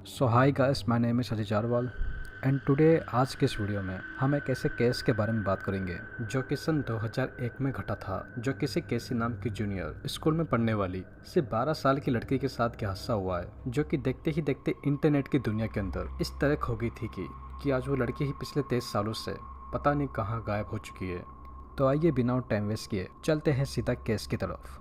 So hi guys, my name is Ajay Jarwal and today आज के इस वीडियो में हम एक ऐसे केस के बारे में बात करेंगे जो कि सन 2001 में घटा था। जो किसी केसी नाम की जूनियर स्कूल में पढ़ने वाली सिर्फ 12 साल की लड़की के साथ क्या हादसा हुआ है, जो कि देखते ही देखते इंटरनेट की दुनिया के अंदर इस तरह खो गई थी कि आज वो लड़की ही पिछले 23 सालों से पता नहीं कहाँ गायब हो चुकी है। तो आइए बिना टाइम वेस्ट किए चलते हैं सीधा केस की तरफ।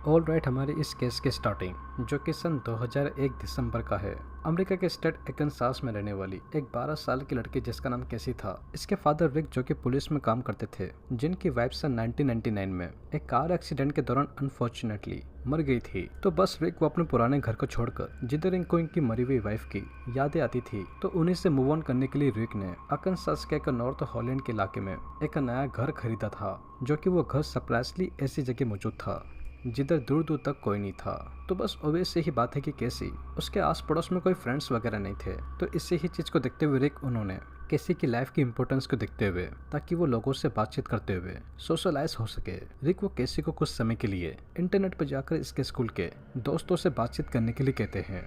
ऑल राइट, हमारे इस केस की स्टार्टिंग जो कि सन 2001 दिसंबर का है। अमेरिका के स्टेट एकनसास में रहने वाली एक 12 साल की लड़की जिसका नाम कैसी था। इसके फादर रिक जो कि पुलिस में काम करते थे, जिनकी वाइफ सन 1999 में एक कार एक्सीडेंट के दौरान अनफॉर्चुनेटली मर गई थी। तो बस रिक वो अपने पुराने घर को छोड़कर जिधर इनको इनकी मरी हुई वाइफ की यादें आती थी, तो उन्हीं से मूव ऑन करने के लिए रिक ने अकनसास के एक नॉर्थ हॉलैंड के इलाके में एक नया घर खरीदा था, जो कि वो घर सरप्राइजली ऐसी जगह मौजूद था जिधर दूर दूर तक कोई नहीं था। तो बस ऑब्वियस ही बात है कि कैसी उसके आस पड़ोस में कोई फ्रेंड्स वगैरह नहीं थे। तो इसी ही चीज को देखते हुए रिक उन्होंने कैसी की लाइफ की इंपॉर्टेंस को देखते हुए, ताकि वो लोगों से बातचीत करते हुए सोशलाइज हो सके, रिक वो कैसी को कुछ समय के लिए इंटरनेट पर जाकर इसके स्कूल के दोस्तों से बातचीत करने के लिए कहते हैं।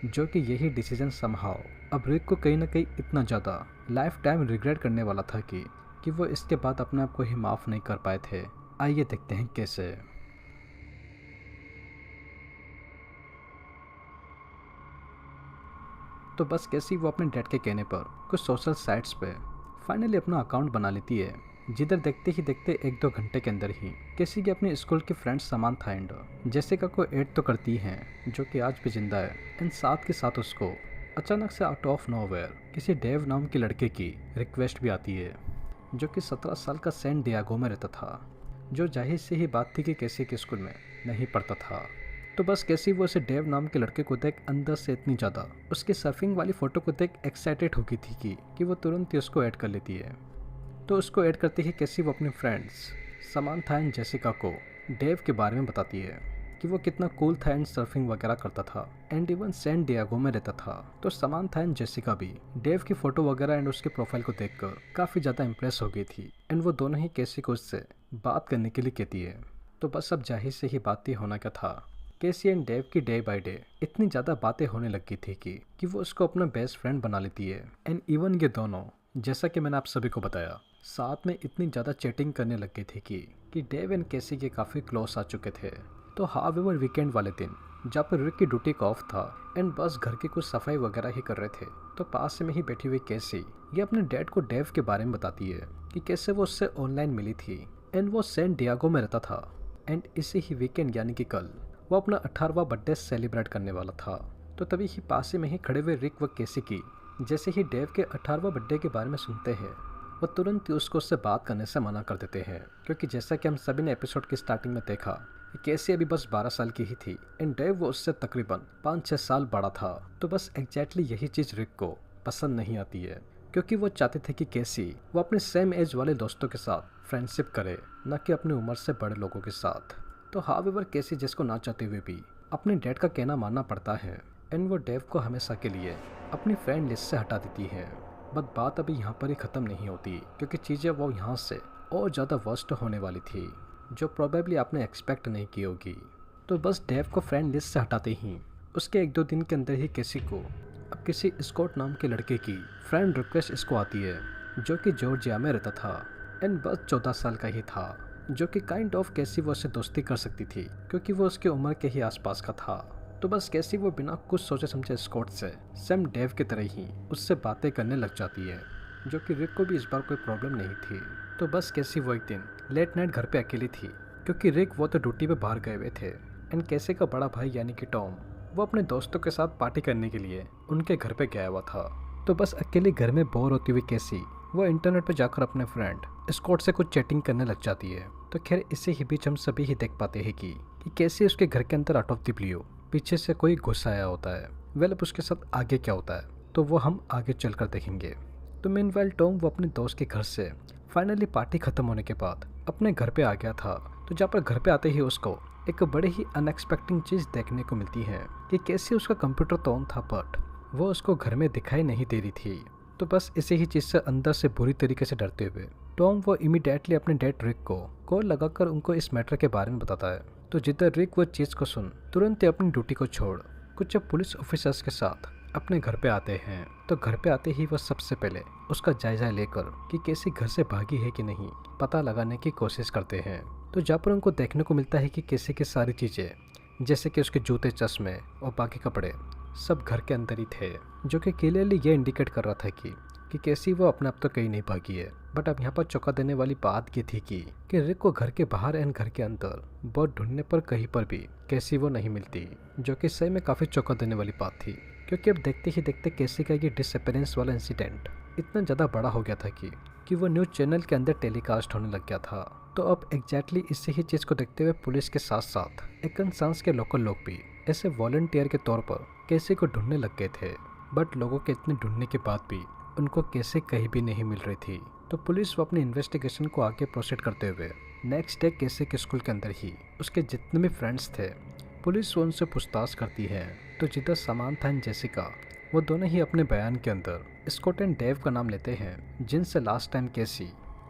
जो कि यही डिसीजन समहाउ अब रिक को कहीं ना कहीं इतना ज्यादा लाइफ टाइम रिग्रेट करने वाला था कि वो इसके बाद अपने आप को ही माफ नहीं कर पाए थे। आइए देखते हैं कैसे। तो बस कैसी वो अपने डैड के कहने पर कुछ सोशल साइट्स पे फाइनली अपना अकाउंट बना लेती है, जिधर देखते ही देखते 1-2 घंटे के अंदर ही कैसी की अपने स्कूल की फ्रेंड समांथा एंड जेसिका को ऐड तो करती हैं, जो कि आज भी जिंदा है। एंड साथ के साथ उसको अचानक से आउट ऑफ नोवेयर किसी डेव नाम के लड़के की रिक्वेस्ट भी आती है, जो कि 17 साल का सैन डियागो में रहता था। जो जाहिर से ही बात थी कि कैसी के स्कूल में नहीं पढ़ता था। तो बस कैसी वो उसे डेव नाम के लड़के को देख अंदर से इतनी ज़्यादा उसकी सर्फिंग वाली फ़ोटो को देख एक्साइटेड हो गई थी कि वो तुरंत ही उसको ऐड कर लेती है। तो उसको ऐड करते ही कैसी वो अपनी फ्रेंड्स समांथा एंड जेसिका को डेव के बारे में बताती है कि वो कितना कूल था एंड सर्फिंग वगैरह करता था एंड इवन सैन डियागो में रहता था। तो समांथा एंड जेसिका भी डेव की फ़ोटो वगैरह एंड उसके प्रोफाइल को देखकर काफ़ी ज़्यादा इंप्रेस हो गई थी एंड वो दोनों ही कैसी को उससे बात करने के लिए कहती है। तो बस अब जाहिर से ही बात ही होना क्या था। केसी एंड डेव की डे बाय डे इतनी ज़्यादा बातें होने लगी थी कि वो उसको अपना बेस्ट फ्रेंड बना लेती है। एंड इवन ये दोनों, जैसा कि मैंने आप सभी को बताया, साथ में इतनी ज़्यादा चैटिंग करने लग गई थी कि डेव एंड केसी के काफ़ी क्लोज आ चुके थे। तो हाउएवर वीकेंड वाले दिन जहाँ पर रिक की ड्यूटी का ऑफ था एंड बस घर की कुछ सफाई वगैरह ही कर रहे थे, तो पास में ही बैठी हुई केसी ये अपने डैड को डेव के बारे में बताती है कि कैसे वो उससे ऑनलाइन मिली थी एंड वो सैन डियागो में रहता था। एंड इसी ही वीकेंड यानी कि कल वो अपना 18वां बर्थडे सेलिब्रेट करने वाला था। तो तभी ही पास में ही खड़े हुए रिक व केसी की जैसे ही डेव के 18वां बर्थडे के बारे में सुनते हैं, वो तुरंत ही उसको उससे बात करने से मना कर देते हैं, क्योंकि जैसा कि हम सभी ने एपिसोड की स्टार्टिंग में देखा कि केसी अभी बस 12 साल की ही थी एंड डेव वो उससे तकरीबन 5-6 साल बड़ा था। तो बस एग्जैक्टली यही चीज़ रिक को पसंद नहीं आती है, क्योंकि वो चाहते थे कि केसी वो अपने सेम एज वाले दोस्तों के साथ फ्रेंडशिप करे, न कि अपनी उम्र से बड़े लोगों के साथ। तो हाउएवर केसी जिसको ना चाहते हुए भी अपने डैड का कहना मानना पड़ता है एंड वो डेव को हमेशा के लिए अपनी फ्रेंड लिस्ट से हटा देती है। बट बात अभी यहाँ पर ही ख़त्म नहीं होती, क्योंकि चीज़ें वो यहाँ से और ज़्यादा वर्स्ट होने वाली थी, जो प्रोबेबली आपने एक्सपेक्ट नहीं की होगी। तो बस डेव को फ्रेंड लिस्ट से हटाते ही उसके 1-2 दिन के अंदर ही केसी को अब किसी स्कॉट नाम के लड़के की फ्रेंड रिक्वेस्ट इसको आती है, जो कि जॉर्जिया में रहता था एंड बस 14 साल का ही था, जो कि काइंड ऑफ कैसी वो उससे दोस्ती कर सकती थी, क्योंकि वो उसकी उम्र के ही आसपास का था। तो बस कैसी वो बिना कुछ सोचे समझे स्कॉट से सेम डेव की तरह ही उससे बातें करने लग जाती है, जो कि रिक को भी इस बार कोई प्रॉब्लम नहीं थी। तो बस कैसी वो एक दिन लेट नाइट घर पे अकेली थी, क्योंकि रिक वो तो ड्यूटी पे बाहर गए हुए थे एंड कैसी का बड़ा भाई यानी कि टॉम वो अपने दोस्तों के साथ पार्टी करने के लिए उनके घर पे गया हुआ था। तो बस अकेले घर में बोर होती हुई कैसी वो इंटरनेट पे जाकर अपने फ्रेंड स्कॉट से कुछ चैटिंग करने लग जाती है। तो खैर इसी ही बीच हम सभी ही देख पाते हैं कि कैसे उसके घर के अंदर आउट ऑफ द ब्लू पीछे से कोई घुस आया होता है। वेल अब उसके साथ आगे क्या होता है तो वो हम आगे चलकर देखेंगे। तो मीनवाइल टॉम वो अपने दोस्त के घर से फाइनली पार्टी खत्म होने के बाद अपने घर पे आ गया था। तो जहाँ पर घर पे आते ही उसको एक बड़े ही अनएक्सपेक्टेड चीज़ देखने को मिलती है कि कैसे उसका कंप्यूटर तो ऑन था, बट वो उसको घर में दिखाई नहीं दे रही थी। तो बस इसी ही चीज़ से अंदर से बुरी तरीके से डरते हुए टॉम वो इमीडिएटली अपने डैड रिक को कॉल लगाकर उनको इस मैटर के बारे में बताता है। तो जिधर रिक वो चीज़ को सुन तुरंत ही अपनी ड्यूटी को छोड़ कुछ पुलिस ऑफिसर्स के साथ अपने घर पे आते हैं। तो घर पे आते ही वह सबसे पहले उसका जायजा लेकर कि कैसी घर से भागी है कि नहीं पता लगाने की कोशिश करते हैं। तो जहाँ पर उनको देखने को मिलता है कि कैसे की सारी चीज़ें जैसे कि उसके जूते, चश्मे और बाकी कपड़े सब घर के अंदर ही थे, जो कि क्लियरली ये इंडिकेट कर रहा था कि कैसी वो अपने आप तो कहीं नहीं भागी है। बट अब यहाँ पर चौंका देने वाली बात ये थी कि रिक को घर के बाहर एंड घर के अंदर बहुत ढूंढने पर कहीं पर भी कैसी वो नहीं मिलती, जो कि सही में काफ़ी चौंका देने वाली बात थी। क्योंकि अब देखते ही देखते कैसी का ये डिसअपेरेंस वाला इंसिडेंट इतना ज़्यादा बड़ा हो गया था कि वो न्यूज़ चैनल के अंदर टेलीकास्ट होने लग गया था। तो अब एग्जैक्टली इसी ही चीज़ को देखते हुए पुलिस के साथ साथ एक सांस के लोकल लोग भी ऐसे वॉलंटियर के तौर पर कैसी को ढूंढने लग गए थे। बट लोगों के इतने ढूंढने के बाद भी उनको कैसे कहीं भी नहीं मिल रही थी। तो पुलिस वो अपनी इन्वेस्टिगेशन को आगे प्रोसीड करते हुए नेक्स्ट डे कैसे के स्कूल के अंदर ही उसके जितने भी फ्रेंड्स थे पुलिस वो उनसे पूछताछ करती है। तो जिधर समांथा एंड जेसिका वो दोनों ही अपने बयान के अंदर स्कॉट एंड डेव का नाम लेते हैं, जिनसे लास्ट टाइम कैसी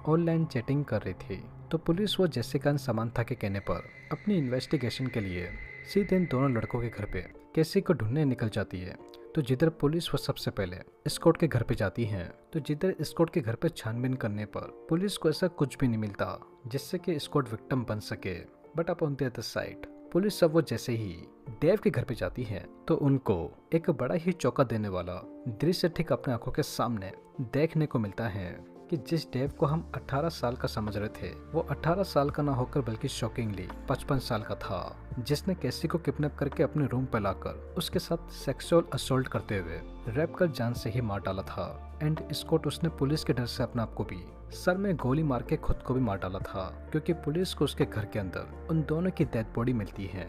ऑनलाइन चैटिंग कर रही थी। तो पुलिस वो जेसिका एंड समांथा के कहने पर अपनी इन्वेस्टिगेशन के लिए सीधे इन दोनों लड़कों के घर पे कैसी को ढूंढने निकल जाती है। तो जिधर पुलिस वो सबसे पहले स्कॉट के घर पे जाती हैं। तो जिधर स्कॉट के घर पे छानबीन करने पर पुलिस को ऐसा कुछ भी नहीं मिलता जिससे कि स्कॉट विक्टिम बन सके। But up on the other side police सब वो जैसे ही डेव के घर पे जाती है तो उनको एक बड़ा ही चौंका देने वाला दृश्य ठीक अपने आंखों के सामने देखने को मिलता है कि जिस डेव को हम 18 साल का समझ रहे थे वो 18 साल का ना होकर बल्कि शॉकिंगली 55 साल का था, जिसने कैसी को किडनैप करके अपने रूम पर लाकर उसके साथ सेक्सुअल असॉल्ट करते हुए रैप कर जान से ही मार डाला था। एंड स्कॉट उसने पुलिस के डर से अपने आप को भी सर में गोली मार के खुद को भी मार डाला था, क्योंकि पुलिस को उसके घर के अंदर उन दोनों की डेड बॉडी मिलती है।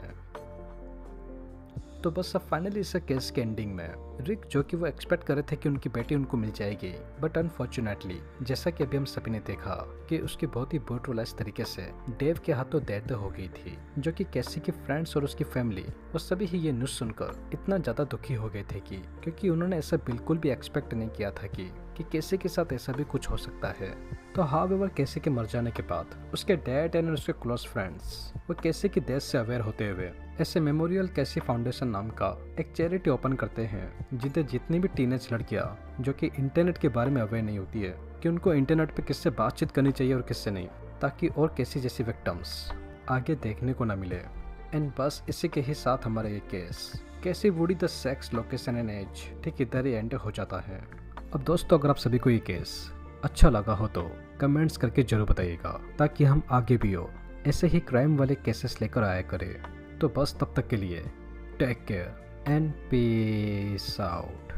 तो बस अब फाइनली इस केस के एंडिंग में रिक, जो कि वो एक्सपेक्ट कर रहे थे कि उनकी बेटी उनको मिल जाएगी, बट अनफॉर्चुनेटली जैसा कि अभी हम सभी ने देखा कि उसकी बहुत ही ब्रूटलाइज तरीके से डेव के हाथों डेथ हो गई थी, जो कि कैसी के फ्रेंड्स और उसकी फैमिली वो सभी ही ये न्यूज़ सुनकर इतना ज़्यादा दुखी हो गए थे कि क्योंकि उन्होंने ऐसा बिल्कुल भी एक्सपेक्ट नहीं किया था कि कैसी के साथ ऐसा भी कुछ हो सकता है। तो हाउएवर कैसी के मर जाने के बाद उसके डैड एंड उसके क्लोज फ्रेंड्स वो कैसी की डेथ से अवेयर होते हुए ऐसे मेमोरियल कैसी फाउंडेशन नाम का एक चैरिटी ओपन करते हैं, जिधर जितनी भी टीनेज लड़कियां जो कि इंटरनेट के बारे में अवेयर नहीं होती है कि उनको इंटरनेट पे किससे बातचीत करनी चाहिए और किससे नहीं, ताकि और कैसी जैसी विक्टिम्स आगे देखने को ना मिले। एंड बस इसी के ही साथ हमारा ये केस कैसी वुडी द सेक्स लोकेशन एंड एज ठीक इधर ही एंड हो जाता है। अब दोस्तों, अगर आप सभी को ये केस अच्छा लगा हो तो कमेंट्स करके जरूर बताइएगा, ताकि हम आगे भी हो ऐसे ही क्राइम वाले केसेस लेकर आया करें। तो बस तब तक के लिए take care and peace out.